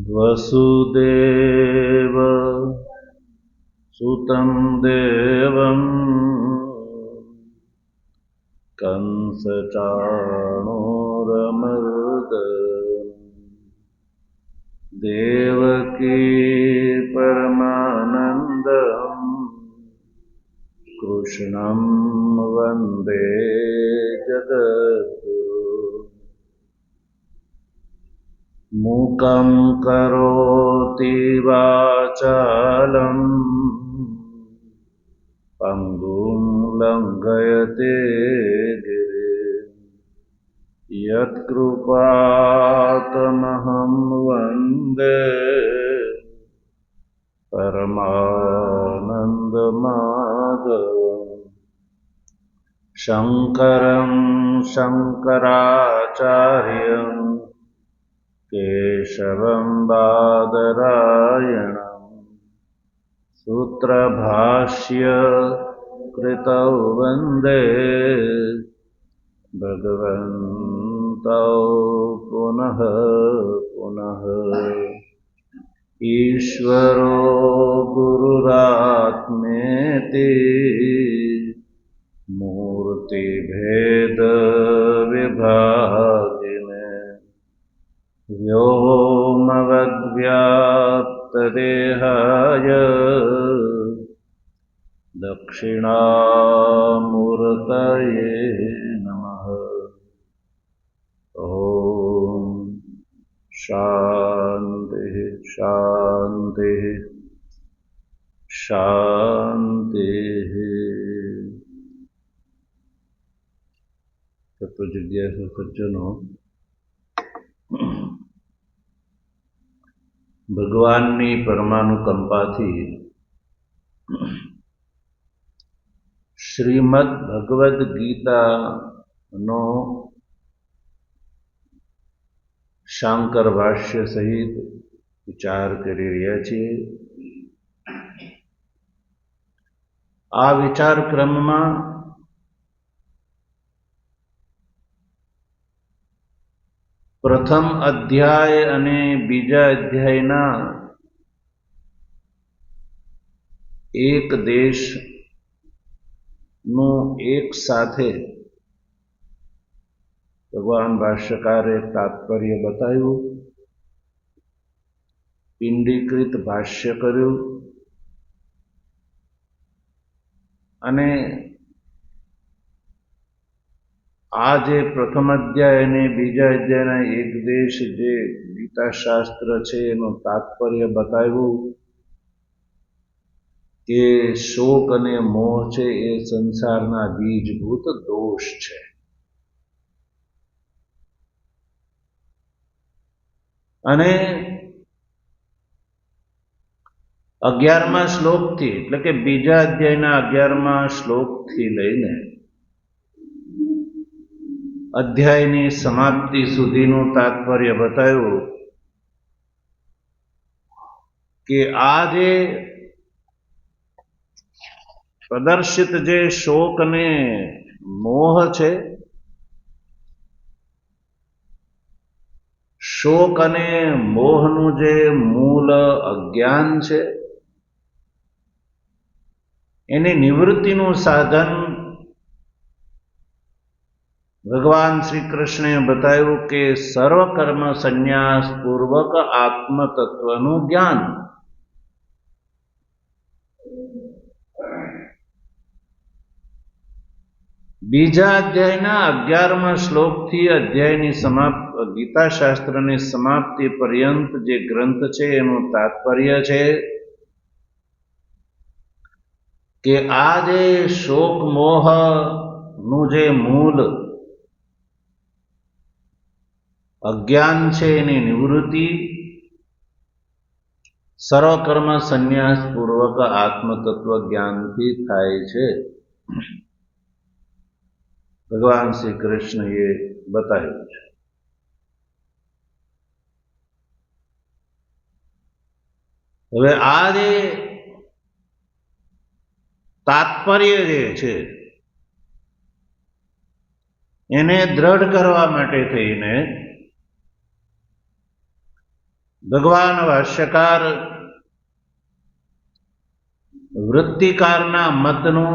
वसुदेव सुतं देवं कंसचाणूरमर्दनं देवकी परमानन्दं कृष्णं वन्दे जगद्गुरुम्। मूकं करोति वाचालं पङ्गुं लङ्घयते गिरिं यत्कृपातमहं वन्दे परमानन्दमाधवम्। शङ्करं शङ्कराचार्यं केशवं बादरायणं सूत्रभाष्य कृतौ वन्दे भगवन्तौ पुनः पुनः। ईश्वरो गुरुरात्मेति मूर्तिभेदविभागिने व्योमवद्व्याप्तदेहाय दक्षिणामूर्तये नमः। ॐ शान्तिः शान्तिः शान्तिः। तत्वजिज्ञासु सज्जनों, ભગવાનની પરમાનુકંપાથી શ્રીમદ ભગવદ્ ગીતાનો શાંકર ભાષ્ય સહિત વિચાર કરી રહ્યા છીએ। આ વિચાર ક્રમમાં પ્રથમ અધ્યાય અને બીજા અધ્યાયના એક દેશનું એક સાથે ભગવાન ભાષ્યકારે તાત્પર્ય બતાવ્યું, પિંડીકૃત ભાષ્ય કર્યું અને આ જે પ્રથમ અધ્યાય અને બીજા અધ્યાયના એક દેશ જે ગીતાશાસ્ત્ર છે એનું તાત્પર્ય બતાવ્યું કે શોક અને મોહ છે એ સંસારના બીજભૂત દોષ છે। અને 11મા શ્લોકથી એટલે કે બીજા અધ્યાયના 11મા શ્લોકથી લઈને અધ્યાયની સમાપ્તિ સુધીનું તાત્પર્ય બતાવ્યું કે આ જે પ્રદર્શિત જે શોક અને મોહ છે, શોક અને મોહનું જે મૂળ અજ્ઞાન છે એની નિવૃત્તિનું સાધન ભગવાન શ્રી કૃષ્ણે બતાવ્યું કે સર્વકર્મ સંન્યાસ પૂર્વક આત્મ તત્વનું જ્ઞાન। બીજા અધ્યાયના 11મા શ્લોકથી અધ્યાયની ગીતાશાસ્ત્રની સમાપ્તિ પર્યંત જે ગ્રંથ છે એનું તાત્પર્ય છે કે આ જે શોક મોહ નું જે મૂળ અજ્ઞાન છે એની નિવૃત્તિ સર્વકર્મ સંન્યાસ પૂર્વક આત્મતત્વ જ્ઞાનથી થાય છે। ભગવાન શ્રી કૃષ્ણએ બતાવ્યું છે। હવે આ જે તાત્પર્ય જે છે એને દ્રઢ કરવા માટે થઈને ભગવાન ભાષ્યકાર વૃત્તિકારના મતનું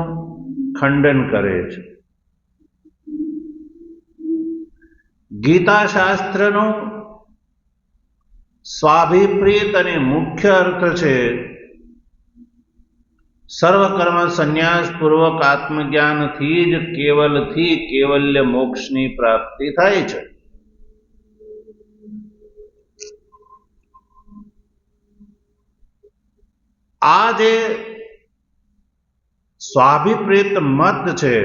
ખંડન કરે છે. ગીતા શાસ્ત્રનો સ્વાભિપ્રેત અને મુખ્ય અર્થ છે સર્વકર્મ સંન્યાસ પૂર્વક આત્મજ્ઞાનથી જ કેવલથી કેવલ્ય મોક્ષની પ્રાપ્તિ થાય છે. આ જે સ્વાભિપ્રેત મત છે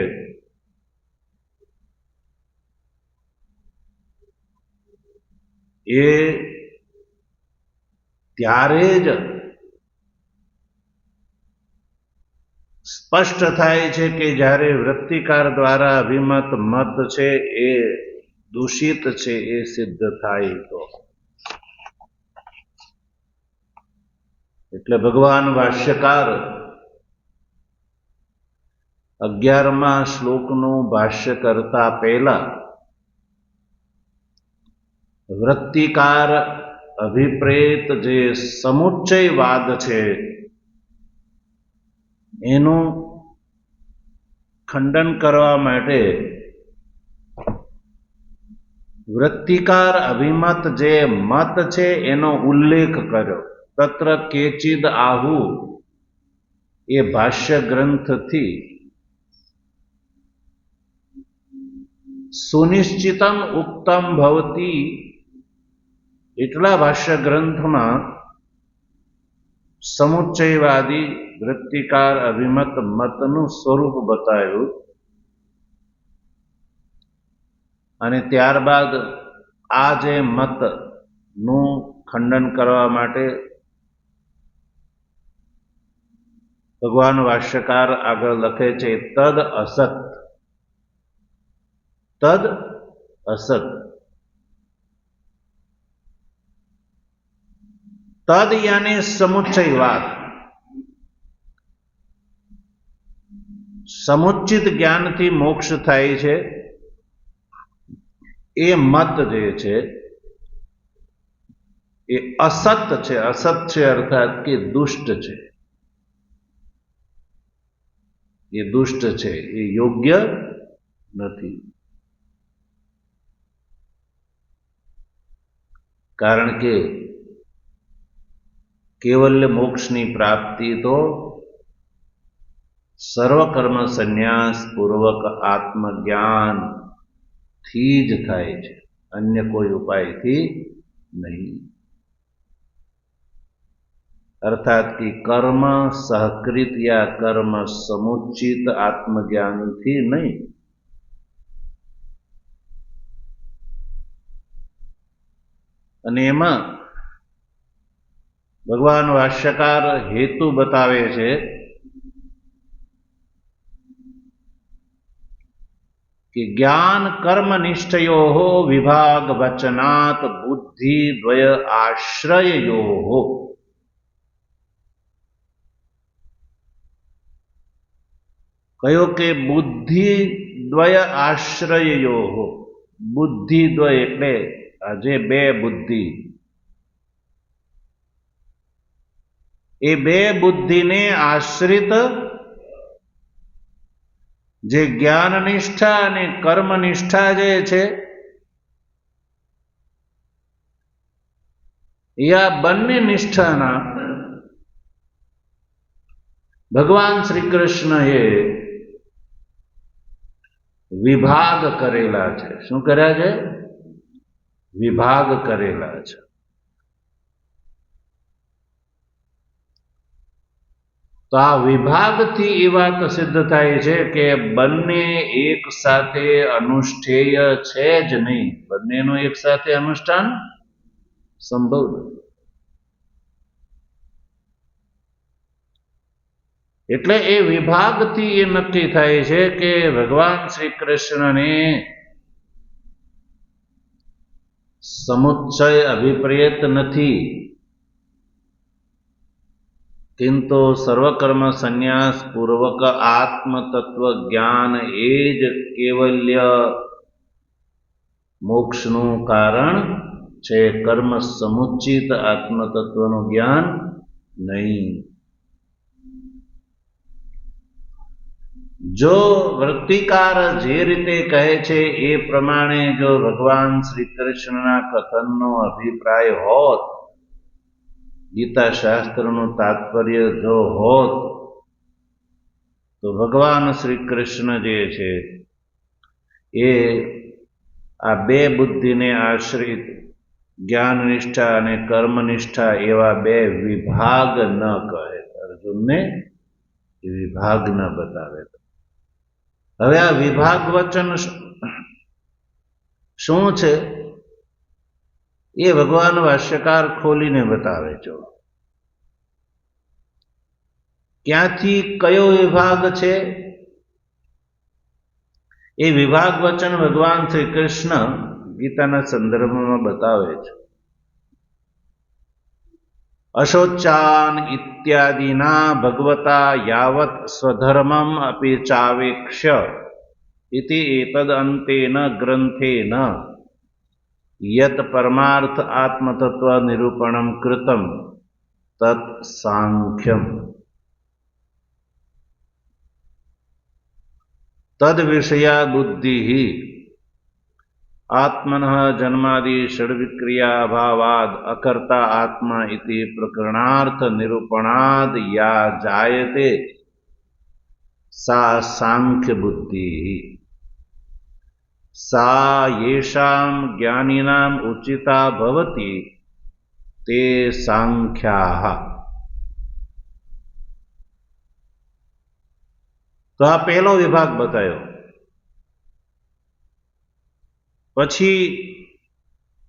એ ત્યારે જ સ્પષ્ટ થાય છે કે જ્યારે વૃત્તિકાર દ્વારા અભિમત મત છે એ દૂષિત છે એ સિદ્ધ થાય તો. એટલે ભગવાન ભાષ્યકાર 11મા શ્લોકનું ભાષ્ય કરતા પહેલા વૃત્તિકાર અભિપ્રેત જે સમુચ્ચયવાદ છે એનું ખંડન કરવા માટે વૃત્તિકાર અભિમત જે મત છે એનો ઉલ્લેખ કર્યો. તત્ર કેચિદ આહુ એ ભાષ્ય ગ્રંથથી સુનિશ્ચિતમ ઉક્તમ ભવતી એટલા ભાષ્ય ગ્રંથમાં સમુચ્ચયવાદી વૃત્તિકાર અભિમત મતનું સ્વરૂપ બતાવ્યું અને ત્યારબાદ આ જે મતનું ખંડન કરવા માટે ભગવાન ભાષ્યકાર આગળ લખે છે તદ અસત. તદ અસત. તદ યાની સમુચ્ચયવાદ. સમુચ્ચિત જ્ઞાનથી મોક્ષ થાય છે એ મત જે છે એ અસત છે. અસત છે અર્થાત કે દુષ્ટ છે. એ દુષ્ટ છે, એ યોગ્ય નથી. કારણ કે કેવલ્ય મોક્ષની પ્રાપ્તિ તો સર્વકર્મ સંન્યાસ પૂર્વક આત્મજ્ઞાન થી જ થાય છે, અન્ય કોઈ ઉપાયથી નહીં. અર્થાત કે કર્મ સહકૃત યા કર્મ સમુચિત આત્મજ્ઞાનથી નહીં. અને એમાં ભગવાન ભાષ્યકાર હેતુ બતાવે છે કે જ્ઞાન કર્મ નિષ્ઠયો વિભાગ વચનાત બુદ્ધિ દ્વય આશ્રયો. કયો કે બુદ્ધિ દ્વય આશ્રયો. બુદ્ધિ દ્વય એટલે આજે બે બુદ્ધિ, એ બે બુદ્ધિને આશ્રિત જે જ્ઞાન નિષ્ઠા અને કર્મ નિષ્ઠા જે છે એ આ બંને નિષ્ઠાના ભગવાન શ્રી કૃષ્ણએ વિભાગ કરેલા છે. શું કર્યા છે? વિભાગ કરેલા છે. તો આ વિભાગથી એ વાત સિદ્ધ થાય છે કે બંને એક સાથે અનુષ્ઠેય છે જ નહીં. બંનેનું એક સાથે અનુષ્ઠાન સંભવ નથી. એટલે એ વિભાગથી એ નક્કી થાય છે કે ભગવાન શ્રી કૃષ્ણને સમુચ્ચય અભિપ્રેત નથી, કિંતુ સર્વકર્મ સંન્યાસ પૂર્વક આત્મ તત્વ જ્ઞાન એ જ કેવલ્ય મોક્ષનું કારણ છે, કર્મ સમુચ્ચિત આત્મતત્વનું જ્ઞાન નહીં. જો વૃત્તિકાર જે રીતે કહે છે એ પ્રમાણે જો ભગવાન શ્રી કૃષ્ણના કથનનો અભિપ્રાય હોત, ગીતા શાસ્ત્રનું તાત્પર્ય જો હોત, તો ભગવાન શ્રી કૃષ્ણ જે છે એ આ બે બુદ્ધિને આશ્રિત જ્ઞાનનિષ્ઠા અને કર્મનિષ્ઠા એવા બે વિભાગ ન કહે, અર્જુનને એ વિભાગ ન બતાવે. હવે આ વિભાગ વચન શું છે એ ભગવાન ભાષ્યકાર ખોલીને બતાવે છે. ક્યાંથી કયો વિભાગ છે એ વિભાગ વચન ભગવાન શ્રી કૃષ્ણ ગીતાના સંદર્ભમાં બતાવે છે. અશોચાન ઇત્યાદિના ભગવતા યાવત સ્વધર્મમ અપી ચાવેક્ષ્ય ઇતિ એતદ અંતેન ગ્રંથેન યત પરમાર્થ આત્મતત્વ નિરૂપણમ કૃતમ તત સાંખ્યમ તદ વિષયા બુદ્ધિ આત્મનઃ જન્માદિ ષડ્વિક્રિયા ભાવાદ અકર્તા આત્મા ઇતિ પ્રકરણાર્થ નિરૂપણાદ યા જાયતે સા સાંખ્ય બુદ્ધિ સા યેષામ જ્ઞાનિનામ ઉચિતા ભવતિ તે સાંખ્યાઃ. તો આ પહેલો વિભાગ બતાવ્યો. પછી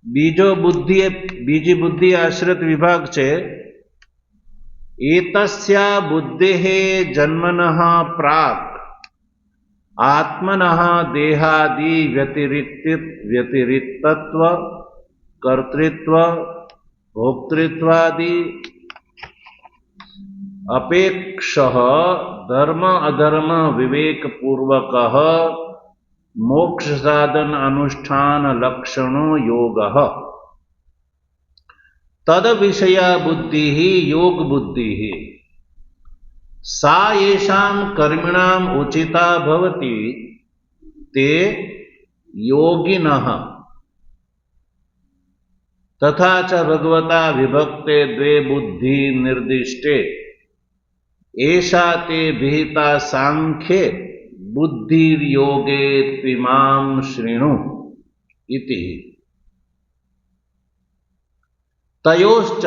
બીજી બુદ્ધિ આશ્રિત વિભાગ છે. એતસ્યા બુદ્ધેઃ જન્મનઃ પ્રાક આત્મનઃ દેહાદિ વ્યતિરિક્તત્વ કર્તૃત્વ ભોક્તૃત્વાદિ અપેક્ષઃ ધર્મ અધર્મ વિવેકપૂર્વકઃ મોક્ષ સાધન અનુષ્ઠાન લક્ષણો યોગઃ તદ વિષયા બુદ્ધિ યોગ બુદ્ધિ સા યેષામ કર્મિણામ ઉચિતા ભવતિ તે યોગિનઃ તથા ચ ભગવતા વિભક્તે દ્વે બુદ્ધિ નિર્દિષ્ટે એષા તે વિહિતા સાંખ્યે બુદ્ધિર્યોગે ત્વિમામ શૃણુ ઇતિ. તયોશ્ચ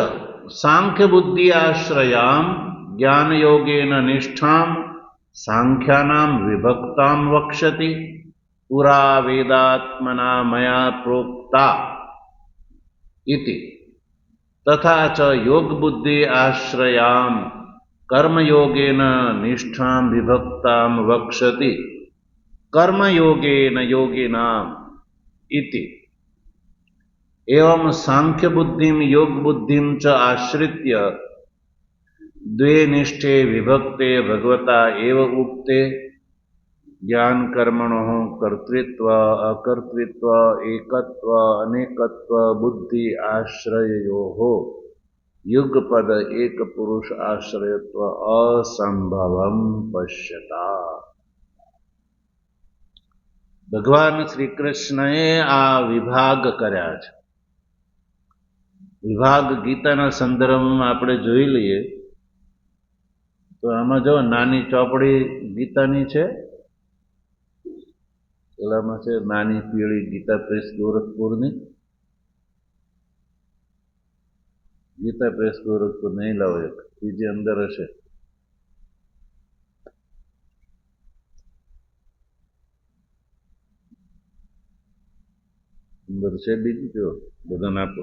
સાંખ્ય બુદ્ધિ આશ્રયામ જ્ઞાનયોગેન નિષ્ઠામ સાંખ્યાનામ વિભક્તામ વક્ષ્યતિ પુરા વેદાત્મના મયા પ્રોક્તા ઇતિ. તથા ચ યોગ બુદ્ધિ આશ્રયામ કર્મયોગેન નિષ્ઠામ વિભક્તામ વક્ષ્યતિ કર્મયોગેન યોગિનામ ઇતિ. એવં સાંખ્ય બુદ્ધિમ યોગ બુદ્ધિમ ચ આશ્રિત્ય દ્વે નિષ્ઠે વિભક્તે ભગવતા એવ ઉક્તે જ્ઞાન કર્મણો કર્તૃત્વ અકર્તૃત્વ એકત્વ અનેકત્વ બુદ્ધિ આશ્રયોઃ યુગપદ એક પુરુષ આશ્રયત્વ અસંભવમ પશ્યતા. ભગવાન શ્રી કૃષ્ણએ આ વિભાગ કર્યા છે. વિભાગ ગીતાના સંદર્ભમાં આપણે જોઈ લઈએ તો આમાં જો નાની ચોપડી ગીતાની છે, પેલામાં છે નાની પીળી ગીતા પ્રેસ ગોરખપુરની. ગીતા પ્રેસ ગોરખપુર નહીં લાવો, એક બીજી અંદર હશે. અંદર છે બીજી, જો બધાને આપો.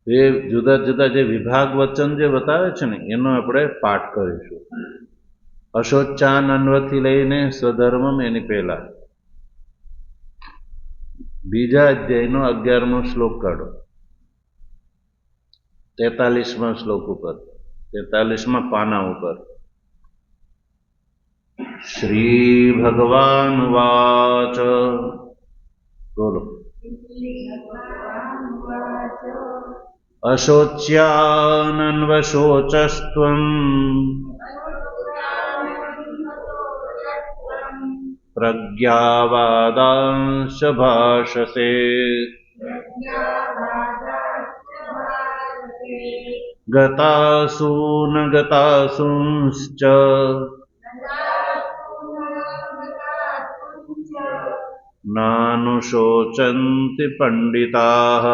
એ જુદા જુદા જે વિભાગ વચન જે બતાવે છે ને એનો આપણે પાઠ કરીશું. અશોચાનન્વથી લઈને સ્વધર્મમ એની પહેલા બીજા અધ્યાયનો 11મો શ્લોક કાઢો, 43મા શ્લોક ઉપર. 43માં પાના ઉપર શ્રી ભગવાન વાચ બોલો અશોચ્યાનન્વશોચસ્ત્વં પ્રજ્ઞાવાદાંશ ભાષસે ગતાસુ ન ગતાસુંશ્ચ નાનુશોચન્તિ પંડિતાઃ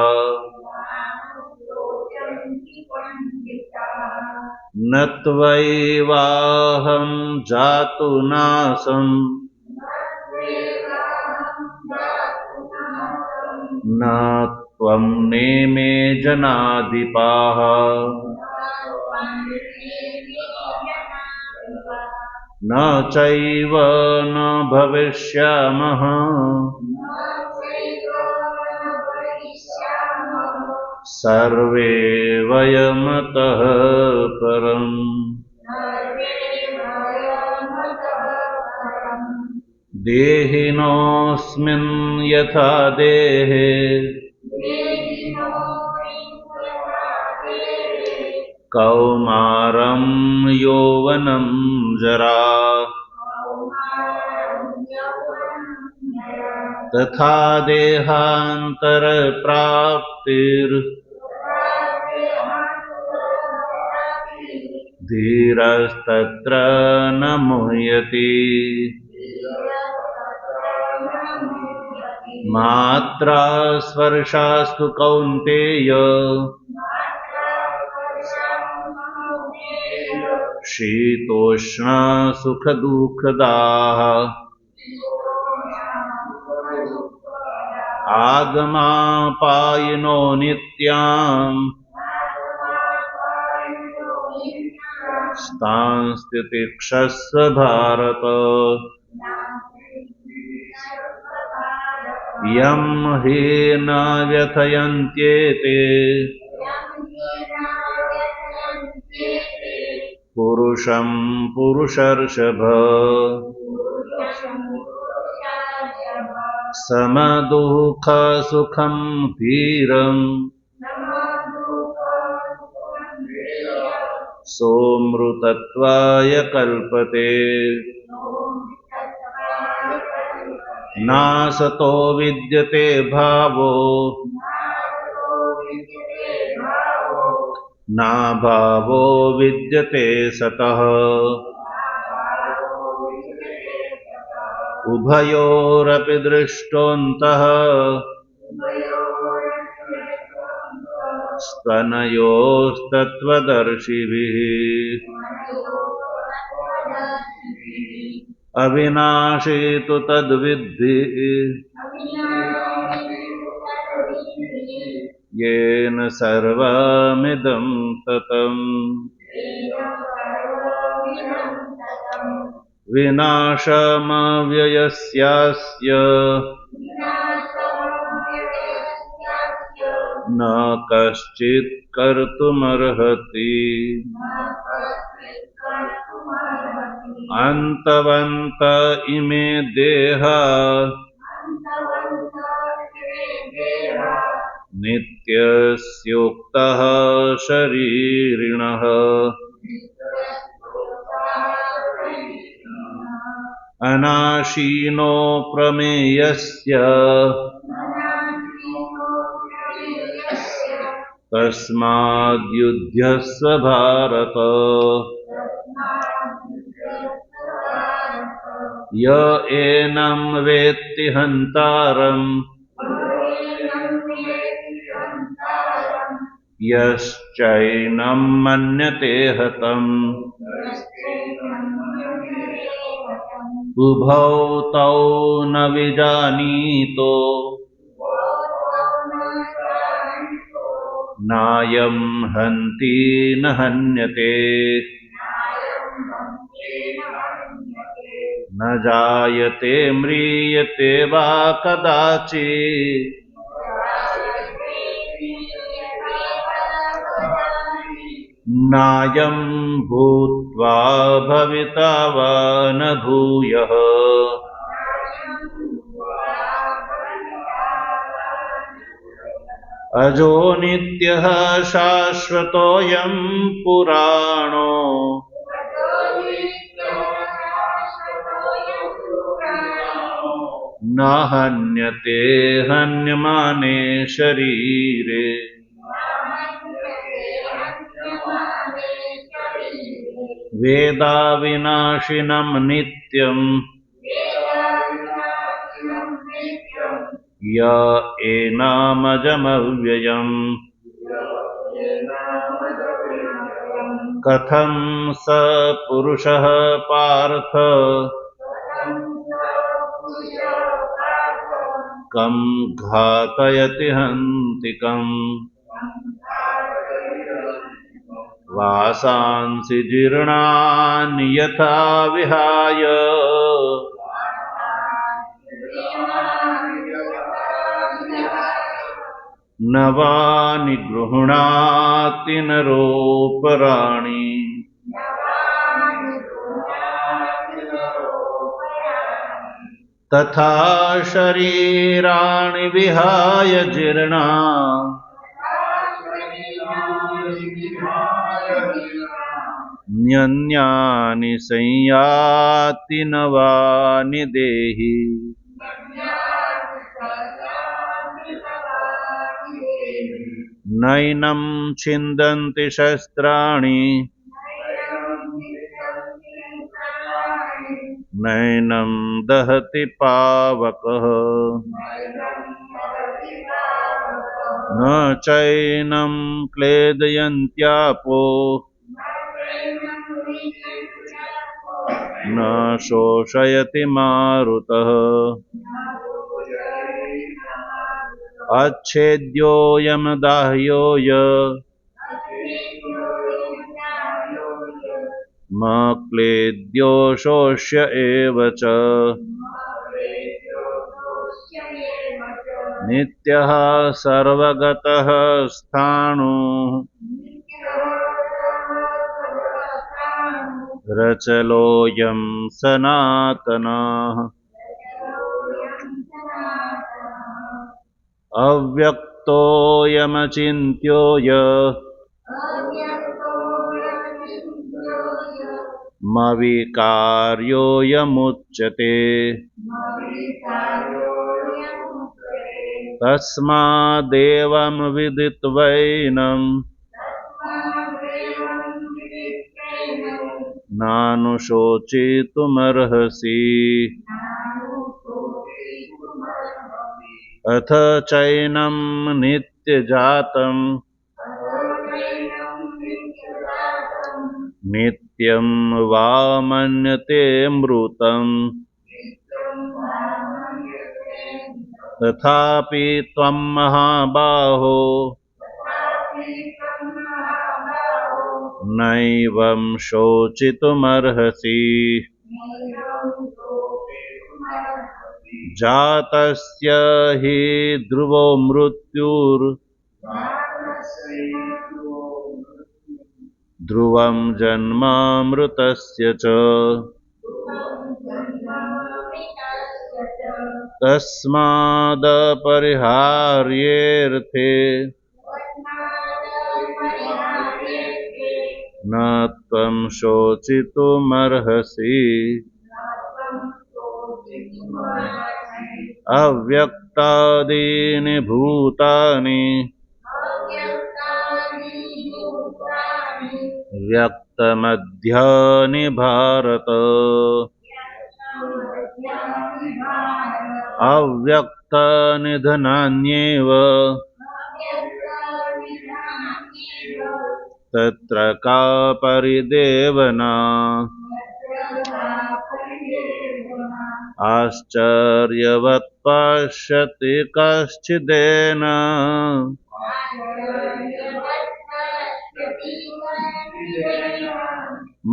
ન ત્વૈવાહં જાતુ નાસં ન ત્વં નેમે જનાધિપાઃ ન ચૈવ ન ભવિષ્યામઃ સર્વે વયમતઃ પરમ દેહિનોऽસ્મિन् યથા દેહે કૌમારં યૌવનં જરા તથા દેહાંતર પ્રાપ્તિર ધીરસ્તત્ર ન મુહ્યતિ માત્રા સ્પર્શાસ્તુ કૌન્તેય શીતોષ્ણ સુખ દુઃખદાઃ આગમાપાયિનો નિત્યાં સ્થાંસ્તિતિક્ષસ્વ ભારત યમ હિ ન વ્યથયન્ત્યેતે પુરુષં પુરુષર્ષભ સમદુઃખ સુખં ધીરં સોમૃતત્વાય કલ્પતે નાસતો વિદ્યતે ભાવો ના ભાવો વિદ્યતે સતઃ ઉભયોરપી દૃષ્ટોऽन्तઃ સ્તનયોस्तत्त्वदर्शिभिः અવિનાશી તુ તદ્વિદ્ધિ येन सर्वमिदं ततम् विनाशमव्ययस्यास्य न कश्चित् कर्तुमर्हति अन्तवन्त इमे देहा नित्यस्योक्तः शरीरिणः अनाशीनो प्रमेयस्य तस्माद्युध्यस्व भारत य एनं वेत्ति हन्तारम् यश्चैनं मन्यते हतम् उभौ तौ न विजानीतो नायं हन्ति न हन्यते न जायते म्रियते वा कदाचित् नायं भूत्वा भविता वा न भूयः अजो नित्यः शाश्वतोऽयं पुराणो न हन्यते हन्यमाने शरीरे वेदाविनाशिनं नित्यं य एनामजमव्ययम् कथं स पुरुषः पार्थ कं घातयति हन्तिकम् वासांसि जीर्णानि यथा विहाय नवानि गृह्णाति नरोपराणि तथा शरीराणि विहाय जीर्णा न्यन्यानि संयाति नवानि देहि नैनं छिन्दन्ति शस्त्राणि नैनं दहति पावकः न चैनं क्लेदयन्त्यापो न शोषयति मारुतः अच्छेद्योऽयं दाह्योऽय म क्लेद्यो शोष्य एव च नित्यः सर्वगतः स्थाणुः रचलोऽयं सनातनः अव्यक्तोऽयमचिन्त्योऽय मविकार्योऽयमुच्यते तस्मादेवं विदित्वैनं नानुशोचितुमर्हसि अथ चैनं नित्यजातं नित्यं वा मन्यते मृतं तथापि त्वं महाबाहो नैवं शोचितुमर्हसि जातस्य हि ध्रुवो ध्रुवं जन्मामृतस्य च तस्मादपरिहार्येऽर्थे न त्वं शोचितुमर्हसि अव्यक्तादीनि भूतानि व्यक्तमध्यानि भारत अव्यक्तनिधनान्येव तत्र का परिदेवना आश्चर्यवत् पश्यति कश्चिदेन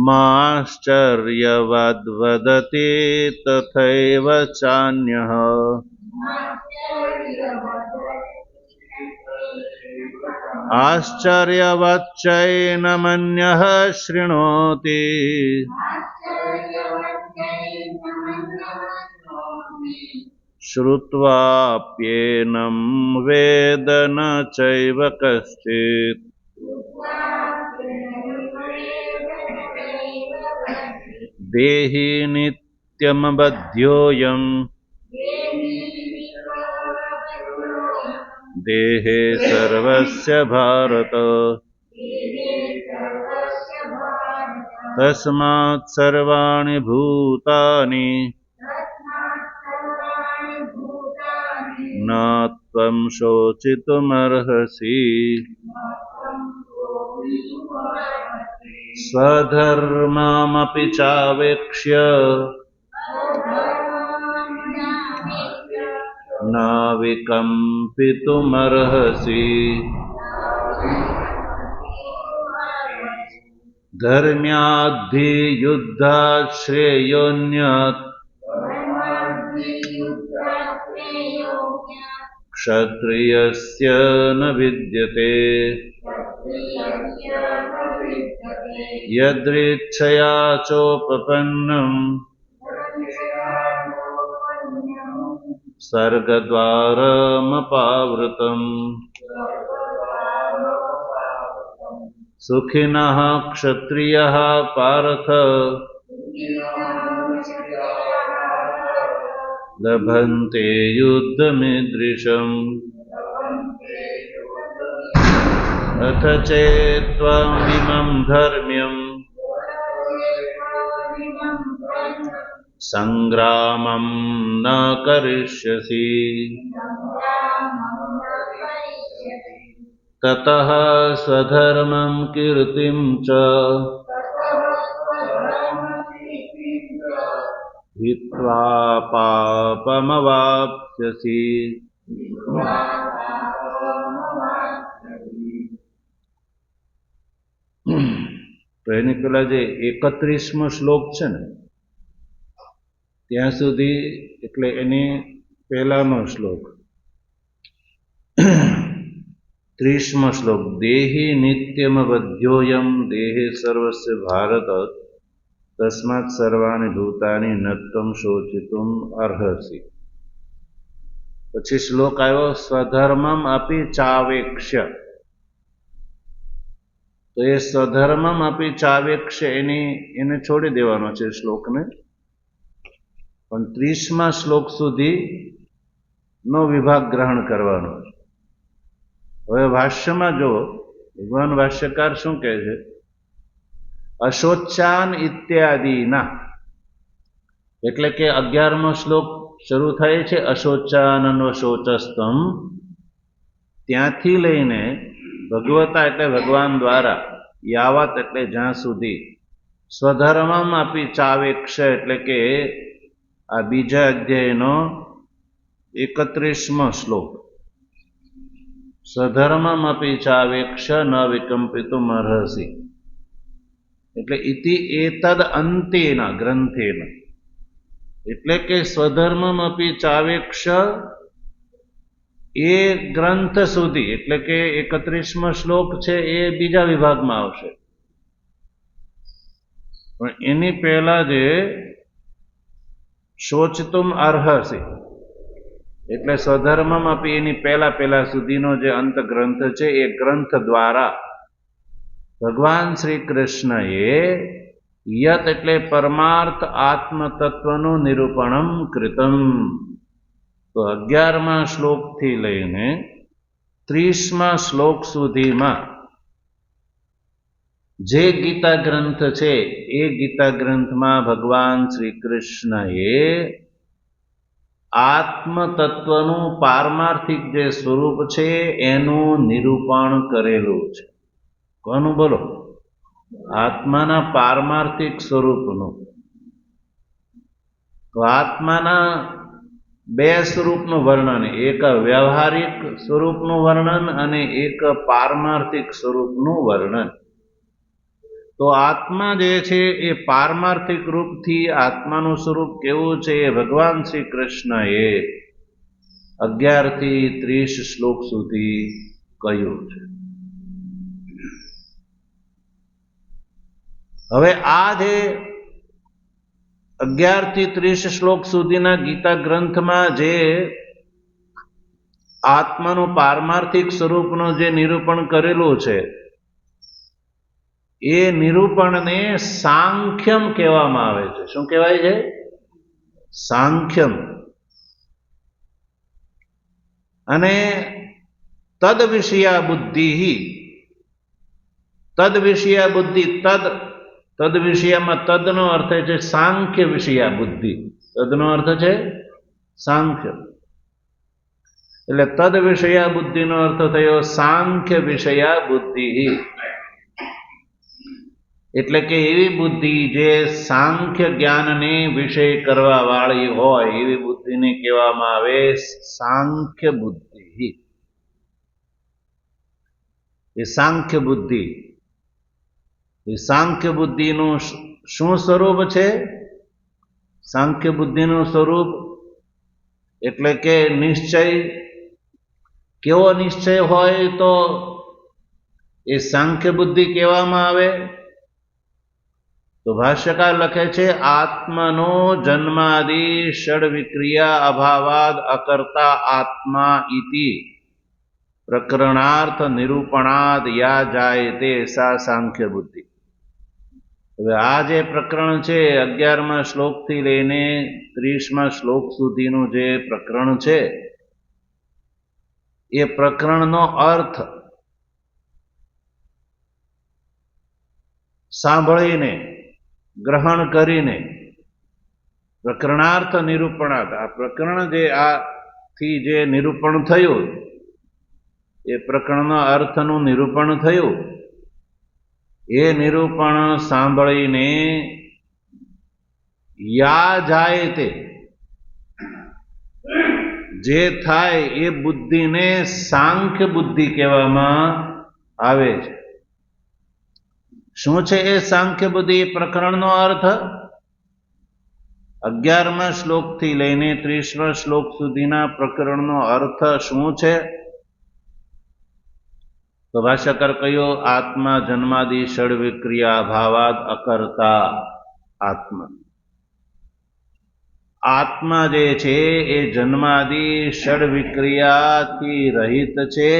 माश्चर्यवद्वदति तथैव चान्यः आश्चर्यवच्चैनमन्यः शृणोति श्रुत्वाप्येनं वेद न चैव कश्चित् देहि नित्यमबध्योऽयम् देहे सर्वस्य भारत तस्मात् सर्वाणि भूतानि न त्वं शोचितुमर्हसि स्वधर्ममपि चावेक्ष्य न विकम्पितुमर्हसि धर्म्याद्धियुद्धात् श्रेयोऽन्यत् क्षत्रियस्य न विद्यते यदृच्छया चोपपन्नम् सर्गद्वारमपावृतम् सुखिनः क्षत्रियः पार्थ लभन्ते युद्धमीदृशम् अथ चेत्त्वमिमं धर्म्यम् संग्रामं न करिष्यसि ततः स्वधर्मं कीर्तिं च हित्वा पापमवाप्स्यसि। તો એની પેલા જે 31મો શ્લોક છે ને ત્યાં સુધી એટલે એની પહેલાનો શ્લોક 30મો શ્લોક દેહી નિત્યમબધ્યોયમ દેહે સર્વસ્ય ભારત તસ્માत् સર્વાણિ ભૂતાનિ ન ત્વં શોચિતુમ અર્હસि। પછી શ્લોક આવ્યો સ્વધર્મમ અપી ચાવેક્ષ્ય। તો એ સ્વધર્મમ અપી ચાવેક્ષ્ય એને છોડી દેવાનો છે શ્લોકને, પણ 30મા શ્લોક સુધી નો વિભાગ ગ્રહણ કરવાનો છે। હવે ભાષ્યમાં જો ભગવાન ભાષ્યકાર શું કહે છે, અશોચાન ઇત્યાદિના, એટલે કે 11મો શ્લોક શરૂ થાય છે અશોચાન અનવશોચસ્તમ, ત્યાંથી લઈને ભગવતા એટલે ભગવાન દ્વારા યાવત એટલે જ્યાં સુધી સ્વધર્મમ અપી ચાવેક્ષ્ય એટલે કે આ બીજા અધ્યાયનો 31મો શ્લોક સ્વધર્મમ અપી ચાવેક્ષ્ય ન વિકમ્પિતુમ અર્હસि, એટલે ઇતિ એતદ અંતેના ગ્રંથેના, એટલે કે સ્વધર્મમ અપી ચાવેક્ષ્ય એ ગ્રંથ સુધી, એટલે કે 31મો શ્લોક છે એ બીજા વિભાગમાં આવશે, પણ એની પહેલા જે શોચતુમ અર્હસि એટલે સ્વધર્મમ અપી એની પહેલા સુધીનો જે અંત ગ્રંથ છે એ ગ્રંથ દ્વારા ભગવાન શ્રી કૃષ્ણએ યત એટલે પરમાર્થ આત્મ તત્વનું નિરૂપણમ કૃતમ। તો 11મા શ્લોકથી લઈને 30મા શ્લોક સુધીમાં જે ગીતા ગ્રંથ છે એ ગીતા ગ્રંથમાં ભગવાન શ્રી કૃષ્ણએ આત્મ તત્વનું પારમાર્થિક જે સ્વરૂપ છે એનું નિરૂપણ કરેલું છે। કોનું બોલો? આત્માના પારમાર્થિક સ્વરૂપનું। તો આત્માના બે સ્વરૂપનું વર્ણન, એક વ્યવહારિક સ્વરૂપનું વર્ણન અને એક પારમાર્થિક સ્વરૂપનું વર્ણન। તો આત્મા જે છે એ પારમાર્થિક રૂપથી આત્માનું સ્વરૂપ કેવું છે એ ભગવાન શ્રી કૃષ્ણએ 11 થી 30 શ્લોક સુધી કહ્યું છે। હવે આ જે 11 થી 30 શ્લોક સુધીના ગીતા ગ્રંથમાં જે આત્માનું પારમાર્થિક સ્વરૂપનું જે નિરૂપણ કરેલું છે એ નિરૂપણને સાંખ્યમ કહેવામાં આવે છે. શું કહેવાય છે? સાંખ્યમ. અને તદ વિષયા બુદ્ધિ, તદ વિષયા બુદ્ધિ, તદ વિષયમાં તદનો અર્થ છે સાંખ્ય વિષયા બુદ્ધિ. તદનો અર્થ છે સાંખ્ય. એટલે તદ વિષયા બુદ્ધિનો અર્થ થયો સાંખ્ય વિષયા બુદ્ધિ. એટલે કે એવી બુદ્ધિ જે સાંખ્ય જ્ઞાનને વિષય કરવા વાળી હોય એવી બુદ્ધિને કહેવામાં આવે સાંખ્ય બુદ્ધિ. એ સાંખ્ય બુદ્ધિ, એ સાંખ્ય બુદ્ધિનું શું સ્વરૂપ છે? સાંખ્ય બુદ્ધિનું સ્વરૂપ એટલે કે નિશ્ચય. કેવો નિશ્ચય હોય તો એ સાંખ્ય બુદ્ધિ કહેવામાં આવે? તો ભાષ્યકાર લખે છે આત્મનો જન્માદિ ષડ વિક્રિયા અભાવાદ અકર્તા આત્મા ઇતિ પ્રકરણાર્થ નિરૂપણાદ યા જાયતે સા સાંખ્ય બુદ્ધિ. હવે આ જે પ્રકરણ છે 11મા શ્લોકથી લઈને 30મા શ્લોક સુધીનું જે પ્રકરણ છે એ પ્રકરણનો અર્થ સાંભળીને ગ્રહણ કરીને પ્રકરણાર્થ નિરૂપણાર્થ, આ પ્રકરણ જે આથી જે નિરૂપણ થયું એ પ્રકરણના અર્થનું નિરૂપણ થયું, એ નિરૂપણ સાંભળીને યા જાય તે જે થાય એ બુદ્ધિને સાંખ્ય બુદ્ધિ કહેવામાં આવે છે. શું છે એ સાંખ્ય બુદ્ધિ? પ્રકરણનો અર્થ 11મા શ્લોકથી લઈને 30મા શ્લોક સુધીના પ્રકરણનો અર્થ શું છે? તો ભાષ્યકાર કહ્યું આત્મા જન્માદિ ષડ વિક્રિયા ભાવાદ અકર્તા આત્મા. આત્મા જે છે એ જન્માદિ ષડ વિક્રિયાથી રહિત છે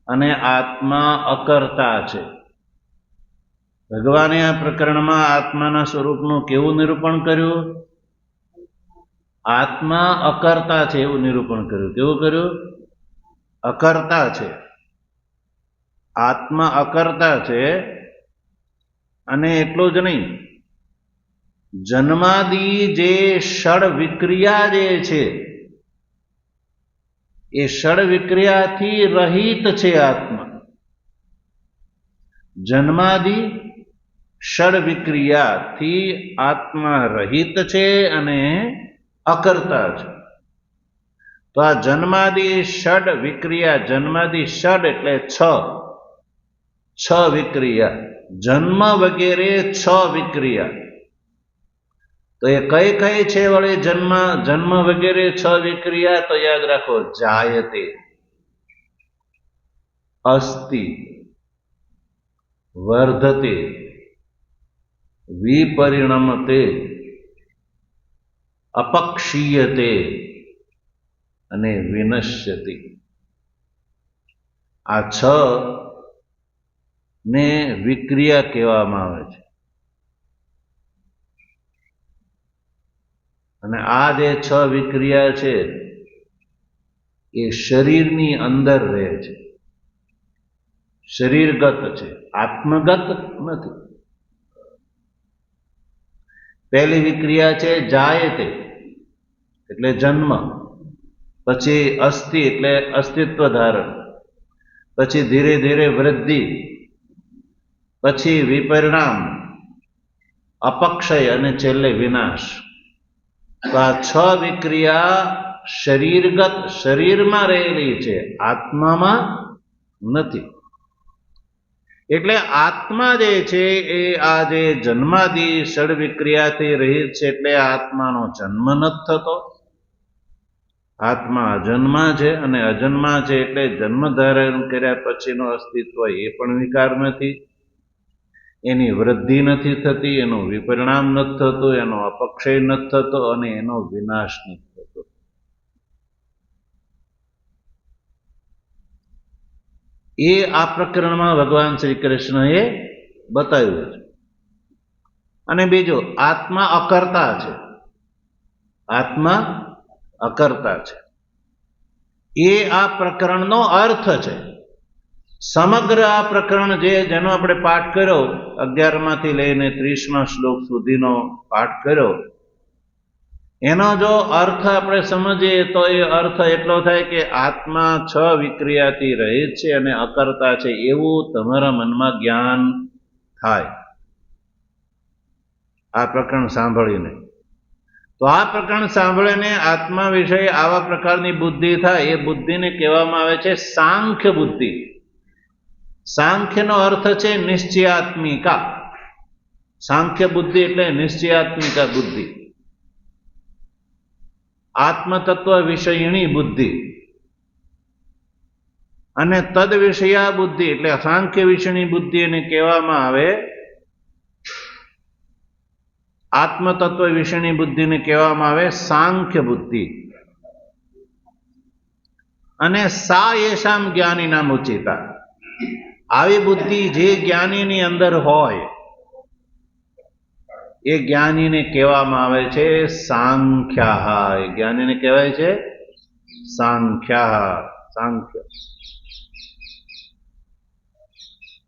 અને આત્મા અકર્તા છે. ભગવાને આ પ્રકરણમાં આત્માના સ્વરૂપનું કેવું નિરૂપણ કર્યું? આત્મા અકર્તા છે એવું નિરૂપણ કર્યું. કેવું કર્યું? અકર્તા છે. આત્મા અકર્તા છે. અને એટલું જ નહીં, જન્માદિ જે ષડ વિક્રિયા જે છે એ ષડ વિક્રિયાથી રહિત છે આત્મા. જન્માદિ ષડ વિક્રિયાથી આત્મા રહિત છે અને અકર્તા છે. તો આ જન્માદિ ષડ વિક્રિયા, જન્માદિ ષડ એટલે છ વિક્રિયા, જન્મ વગેરે 6 વિક્રિયા. તો એ કઈ કઈ છે વળી જન્મ વગેરે 6 વિક્રિયા? તો યાદ રાખો, જાયતે, અસ્તિ, વર્ધતે, વિપરિણમતે, અપક્ષીયતે અને વિનશ્યતિ. આ 6 ને વિક્રિયા કહેવામાં આવે છે. અને આ જે 6 વિક્રિયા છે એ શરીરની અંદર રહે છે, શરીરગત છે, આત્મગત નથી. પહેલી વિક્રિયા છે જાયતે એટલે જન્મ, પછી અસ્થિ એટલે અસ્તિત્વ ધારણ, પછી ધીરે ધીરે વૃદ્ધિ, પછી વિપરિણામ, અપક્ષય અને છેલ્લે વિનાશ. તો આ 6 વિક્રિયા શરીરગત, શરીરમાં રહેલી છે, આત્મામાં નથી. એટલે આત્મા જે છે એ આ જે જન્માદિ ષડ વિક્રિયાથી રહિત છે, એટલે આત્માનો જન્મ નથી થતો. આત્મા અજન્મા છે, અને અજન્મા છે એટલે જન્મ ધારણ કર્યા પછીનો અસ્તિત્વ એ પણ વિકાર નથી. એની વૃદ્ધિ નથી થતી, એનું વિપરિણામ નથી થતું, એનો અપક્ષય નથી થતો અને એનો વિનાશ નથી થતો. એ આ પ્રકરણમાં ભગવાન શ્રી કૃષ્ણએ બતાવ્યું છે. અને બીજું, આત્મા અકર્તા છે. આત્મા અકર્તા છે એ આ પ્રકરણનો અર્થ છે. સમગ્ર આ પ્રકરણ જેનો આપણે પાઠ કર્યો, 11માંથી લઈને 30મા શ્લોક સુધીનો પાઠ કર્યો, એનો જો અર્થ આપણે સમજીએ તો એ અર્થ એટલો થાય કે આત્મા 6 વિક્રિયાથી રહિત છે અને અકર્તા છે, એવું તમારા મનમાં જ્ઞાન થાય આ પ્રકરણ સાંભળીને. તો આ પ્રકરણ સાંભળીને આત્મા વિશે આવા પ્રકારની બુદ્ધિ થાય, એ બુદ્ધિને કહેવામાં આવે છે સાંખ્ય બુદ્ધિ. સાંખ્યનો અર્થ છે નિશ્ચયાત્મિકા. સાંખ્ય બુદ્ધિ એટલે નિશ્ચયાત્મિકા બુદ્ધિ, આત્મતત્વ વિષયણી બુદ્ધિ. અને તદ વિષયા બુદ્ધિ એટલે સાંખ્ય વિષયની બુદ્ધિ એને કહેવામાં આવે, આત્મતત્વ વિષયની બુદ્ધિને કહેવામાં આવે સાંખ્ય બુદ્ધિ. અને સા યેષામ જ્ઞાનીનામ ઉચિતા. આવી બુદ્ધિ જે જ્ઞાનીની અંદર હોય એ જ્ઞાનીને કહેવામાં આવે છે સાંખ્યા. એ જ્ઞાનીને કહેવાય છે સાંખ્યા. સાંખ્ય.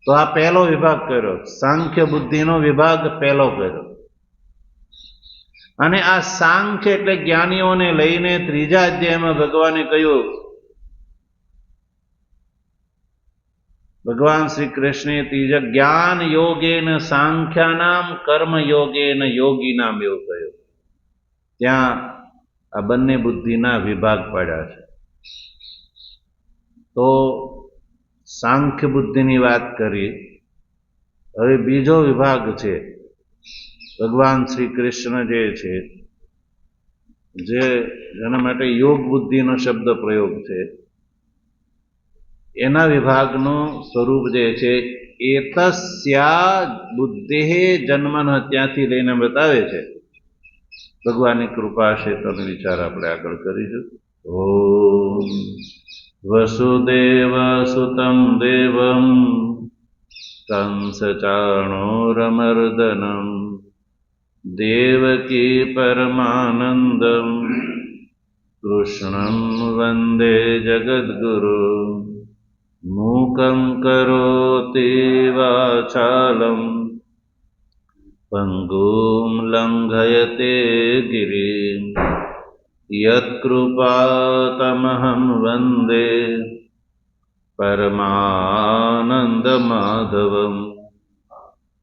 તો આ પહેલો વિભાગ કર્યો, સાંખ્ય બુદ્ધિનો વિભાગ પહેલો કર્યો. અને આ સાંખ્ય એટલે જ્ઞાનીઓને લઈને 3જા અધ્યાયમાં ભગવાને કહ્યું, ભગવાન શ્રી કૃષ્ણે ત્રીજા જ્ઞાન યોગેન સાંખ્યાનામ કર્મ યોગેન યોગીનામ એવું કહ્યું. ત્યાં આ બંને બુદ્ધિના વિભાગ પાડ્યા છે. તો સાંખ્ય બુદ્ધિની વાત કરી. હવે બીજો વિભાગ છે, ભગવાન શ્રી કૃષ્ણ જે છે, જેના માટે યોગ બુદ્ધિનો શબ્દ પ્રયોગ છે, એના વિભાગનું સ્વરૂપ જે છે એતસ્યા બુદ્ધિ જન્મન, ત્યાંથી લઈને બતાવે છે. ભગવાનની કૃપા છે તો વિચાર આપણે આગળ કરીશું. ઓમ વસુદેવ સુતમ દેવમ કંસચાણોરમર્દનમ દેવકી પરમાનંદમ કૃષ્ણં વંદે જગદ્ગુરુ મૂકં કરોતિ વાચાલં પંગું લંઘયતે ગિરિં યત્કૃપાતમહં વંદે પરમાનંદમાધવં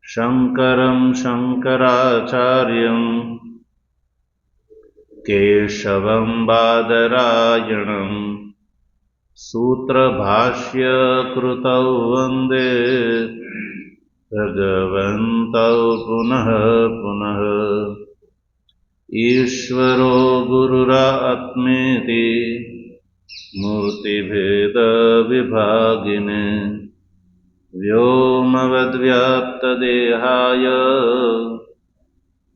શંકરં શંકરાચાર્યં કેશવં બાદરાયણં સૂત્રભાષ્યકૃતૌ વંદે ભગવन्तૌ પુનઃ પુનઃ. ઈશ્વરો ગુરુરાત્મેતિ મૂર્તિભેદ વિભાગિને વ્યોમવદ્વ્યાપ્તદેહાય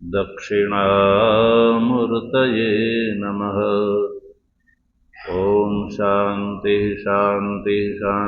દક્ષિણામૂર્તયે નમઃ. ઓમ શાંતિ શાંતિ શાંતિ.